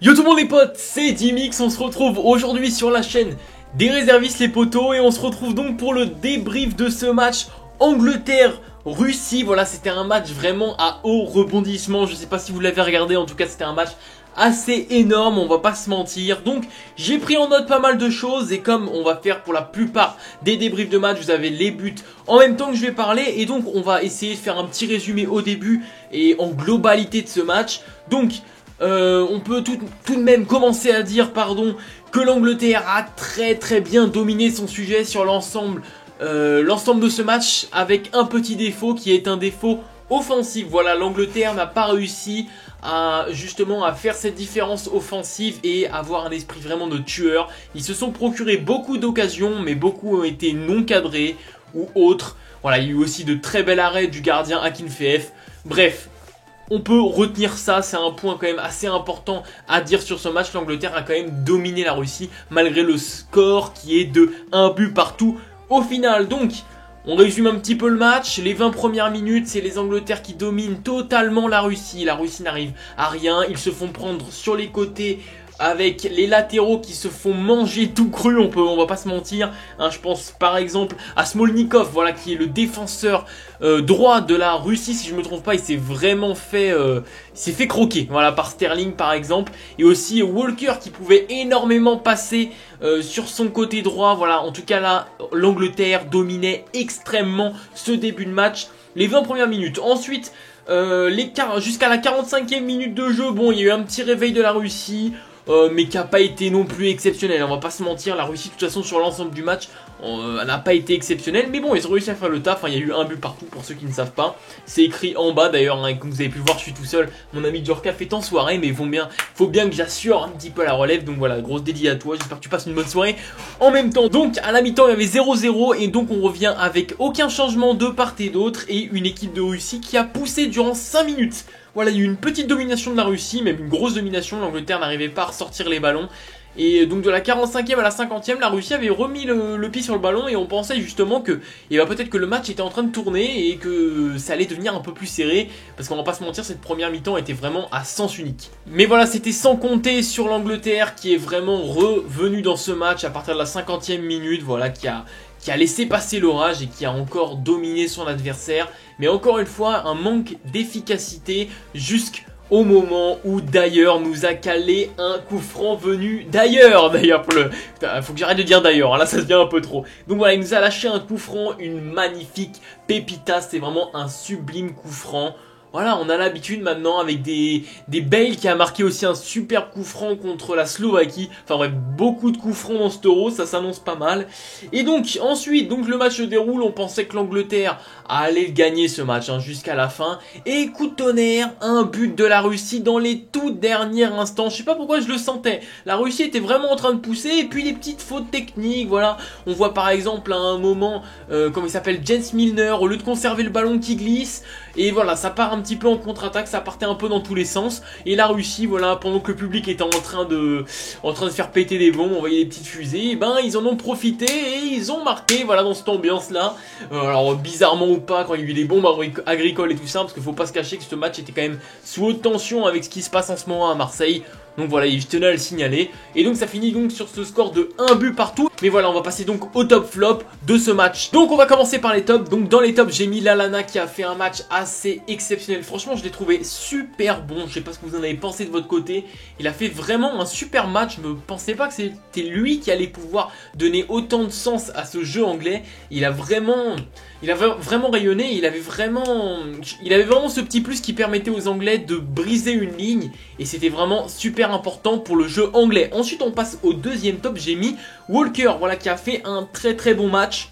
Yo tout le monde les potes, c'est Dimix, on se retrouve aujourd'hui sur la chaîne des réservistes les potos et on se retrouve donc pour le débrief de ce match Angleterre-Russie. Voilà, c'était un match vraiment à haut rebondissement, je sais pas si vous l'avez regardé, en tout cas c'était un match assez énorme, on va pas se mentir. Donc j'ai pris en note pas mal de choses et comme on va faire pour la plupart des débriefs de match, vous avez les buts en même temps que je vais parler et donc on va essayer de faire un petit résumé au début et en globalité de ce match. Donc on peut tout de même commencer à dire que l'Angleterre a très bien dominé son sujet sur l'ensemble de ce match, avec un petit défaut qui est un défaut offensif. Voilà, l'Angleterre n'a pas réussi à faire cette différence offensive et avoir un esprit vraiment de tueur. Ils se sont procurés beaucoup d'occasions, mais beaucoup ont été non cadrés ou autres. Voilà, il y a eu aussi de très bels arrêts du gardien Akinfeev. Bref, on peut retenir ça, c'est un point quand même assez important à dire sur ce match. L'Angleterre a quand même dominé la Russie malgré le score qui est de 1 but partout au final. Donc on résume un petit peu le match. Les 20 premières minutes, c'est les Angleterres qui dominent totalement la Russie. La Russie n'arrive à rien, ils se font prendre sur les côtés avec les latéraux qui se font manger tout cru, on va pas se mentir, hein. Je pense par exemple à Smolnikov, voilà, qui est le défenseur droit de la Russie, si je me trompe pas. Il s'est vraiment fait, croquer, voilà, par Sterling par exemple, et aussi Walker qui pouvait énormément passer sur son côté droit. Voilà, en tout cas là, l'Angleterre dominait extrêmement ce début de match, les 20 premières minutes. Ensuite, jusqu'à la 45e minute de jeu, bon, il y a eu un petit réveil de la Russie, mais qui n'a pas été non plus exceptionnel, on va pas se mentir. La Russie de toute façon sur l'ensemble du match n'a pas été exceptionnelle, mais bon, ils ont réussi à faire le taf, hein. Il y a eu un but partout pour ceux qui ne savent pas, c'est écrit en bas d'ailleurs, hein. Comme vous avez pu le voir, je suis tout seul, mon ami Djorka fait en soirée, mais faut bien que j'assure un petit peu la relève. Donc voilà, grosse dédiée à toi, j'espère que tu passes une bonne soirée en même temps. Donc à la mi-temps il y avait 0-0 et donc on revient avec aucun changement de part et d'autre et une équipe de Russie qui a poussé durant 5 minutes. Voilà, il y a eu une petite domination de la Russie, même une grosse domination. L'Angleterre n'arrivait pas à ressortir les ballons. Et donc de la 45e à la 50e, la Russie avait remis le pied sur le ballon et on pensait justement que peut-être que le match était en train de tourner et que ça allait devenir un peu plus serré, parce qu'on va pas se mentir, cette première mi-temps était vraiment à sens unique. Mais voilà, c'était sans compter sur l'Angleterre qui est vraiment revenu dans ce match à partir de la 50e minute, voilà, qui a laissé passer l'orage et qui a encore dominé son adversaire. Mais encore une fois, un manque d'efficacité jusqu'au moment où d'ailleurs nous a calé un coup franc venu d'ailleurs. Faut que j'arrête de dire d'ailleurs, hein, là ça devient un peu trop. Donc voilà, il nous a lâché un coup franc, une magnifique pépita, c'est vraiment un sublime coup franc. Voilà, on a l'habitude maintenant avec des Bale qui a marqué aussi un super coup franc contre la Slovaquie. Enfin bref, beaucoup de coups francs dans ce Euro, ça s'annonce pas mal. Et donc ensuite, le match se déroule, on pensait que l'Angleterre allait gagner ce match, hein, jusqu'à la fin. Et coup de tonnerre, un but de la Russie dans les tout derniers instants. Je sais pas pourquoi je le sentais. La Russie était vraiment en train de pousser et puis des petites fautes techniques, voilà. On voit par exemple à un moment, comment il s'appelle, James Milner, au lieu de conserver le ballon qui glisse. Et voilà, ça part un petit peu en contre-attaque, ça partait un peu dans tous les sens. Et la Russie, voilà, pendant que le public était en train de faire péter des bombes, on voyait des petites fusées, et ben ils en ont profité et ils ont marqué, voilà, dans cette ambiance-là. Alors bizarrement ou pas, quand il y a eu des bombes agricoles et tout ça, parce qu'il faut pas se cacher que ce match était quand même sous haute tension avec ce qui se passe en ce moment à Marseille. Donc voilà, je tenais à le signaler. Et donc ça finit donc sur ce score de 1 but partout. Mais voilà, on va passer donc au top flop de ce match. Donc on va commencer par les tops. Donc dans les tops, j'ai mis Lallana qui a fait un match assez exceptionnel. Franchement, je l'ai trouvé super bon. Je sais pas ce que vous en avez pensé de votre côté. Il a fait vraiment un super match. Je ne pensais pas que c'était lui qui allait pouvoir donner autant de sens à ce jeu anglais. Il avait vraiment rayonné. Il avait vraiment ce petit plus qui permettait aux Anglais de briser une ligne. Et c'était vraiment super important pour le jeu anglais. Ensuite on passe au deuxième top, j'ai mis Walker, voilà, qui a fait un très bon match.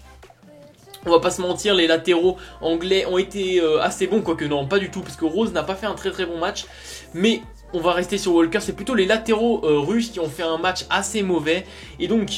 On va pas se mentir, les latéraux anglais ont été assez bons, quoique non, pas du tout, parce que Rose n'a pas fait un très bon match. Mais on va rester sur Walker, c'est plutôt les latéraux russes qui ont fait un match assez mauvais. Et donc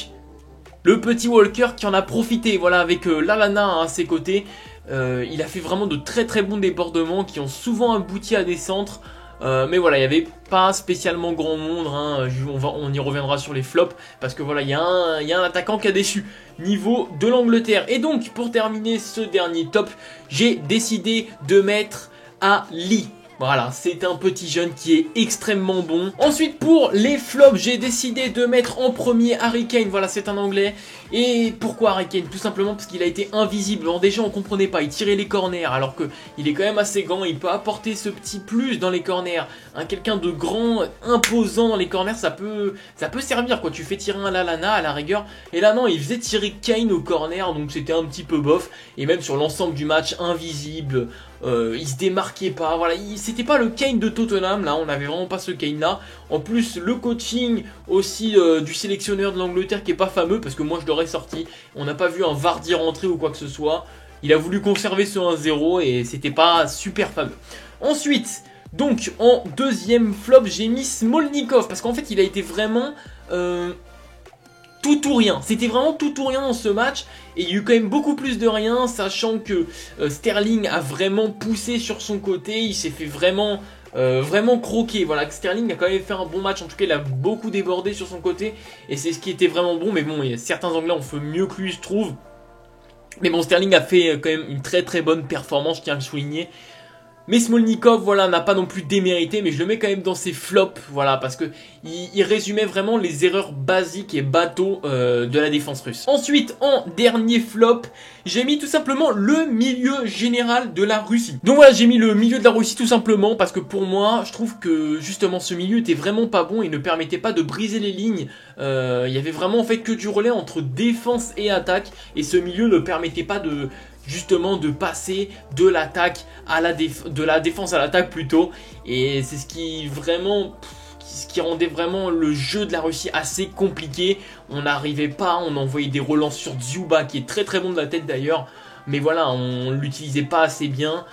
le petit Walker qui en a profité, voilà, avec Lallana à ses côtés. Il a fait vraiment de très bons débordements qui ont souvent abouti à des centres. Mais voilà, il n'y avait pas spécialement grand monde, hein. On y reviendra sur les flops, parce que voilà, il y a un attaquant qui a déçu niveau de l'Angleterre. Et donc pour terminer ce dernier top, j'ai décidé de mettre Ali. Voilà, c'est un petit jeune qui est extrêmement bon. Ensuite, pour les flops, j'ai décidé de mettre en premier Harry Kane. Voilà, c'est un anglais. Et pourquoi Harry Kane? Tout simplement parce qu'il a été invisible. Bon, déjà, on comprenait pas. Il tirait les corners alors qu'il est quand même assez grand. Il peut apporter ce petit plus dans les corners. Quelqu'un de grand, imposant dans les corners, ça peut servir, quoi. Tu fais tirer un Lallana à la rigueur. Et là, non, il faisait tirer Kane au corner. Donc, c'était un petit peu bof. Et même sur l'ensemble du match, invisible. Il se démarquait pas, voilà, c'était pas le Kane de Tottenham, là, on n'avait vraiment pas ce Kane là. En plus, le coaching aussi du sélectionneur de l'Angleterre qui est pas fameux, parce que moi je l'aurais sorti, on n'a pas vu un Vardy rentrer ou quoi que ce soit. Il a voulu conserver ce 1-0 et c'était pas super fameux. Ensuite, donc en deuxième flop, j'ai mis Smolnikov, parce qu'en fait il a été vraiment... tout ou rien, c'était vraiment tout ou rien dans ce match. Et il y a eu quand même beaucoup plus de rien, sachant que Sterling a vraiment poussé sur son côté. Il s'est fait vraiment croquer. Voilà, Sterling a quand même fait un bon match. En tout cas, il a beaucoup débordé sur son côté. Et c'est ce qui était vraiment bon. Mais bon, certains Anglais ont fait mieux que lui, je trouve. Mais bon, Sterling a fait quand même une très très bonne performance, je tiens à le souligner. Mais Smolnikov, voilà, n'a pas non plus démérité, mais je le mets quand même dans ses flops, voilà, parce que il résumait vraiment les erreurs basiques et bateaux de la défense russe. Ensuite, en dernier flop, j'ai mis tout simplement le milieu général de la Russie. Donc voilà, j'ai mis le milieu de la Russie tout simplement parce que pour moi, je trouve que justement ce milieu était vraiment pas bon et ne permettait pas de briser les lignes. Il y avait vraiment en fait que du relais entre défense et attaque, et ce milieu ne permettait pas de... justement de passer de l'attaque à la défense à l'attaque plutôt, et c'est ce qui vraiment rendait vraiment le jeu de la Russie assez compliqué. On n'arrivait pas, on envoyait des relances sur Dzyuba qui est très très bon de la tête d'ailleurs, mais voilà, on l'utilisait pas assez bien.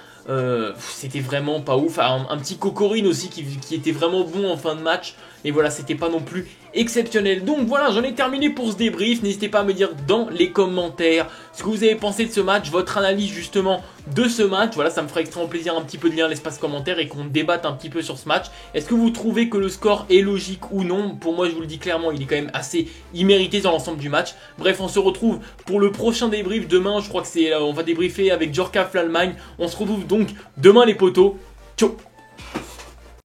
C'était vraiment pas ouf. Un petit Kokorine aussi qui était vraiment bon en fin de match, mais voilà, c'était pas non plus exceptionnel. Donc voilà, j'en ai terminé pour ce débrief. N'hésitez pas à me dire dans les commentaires ce que vous avez pensé de ce match, votre analyse justement de ce match. Voilà, ça me ferait extrêmement plaisir un petit peu de lire l'espace commentaire et qu'on débatte un petit peu sur ce match. Est-ce que vous trouvez que le score est logique ou non? Pour moi, je vous le dis clairement, il est quand même assez immérité dans l'ensemble du match. Bref, on se retrouve pour le prochain débrief demain. Je crois que on va débriefer avec Djorkaeff l'Allemagne. On se retrouve donc demain les potos. Ciao.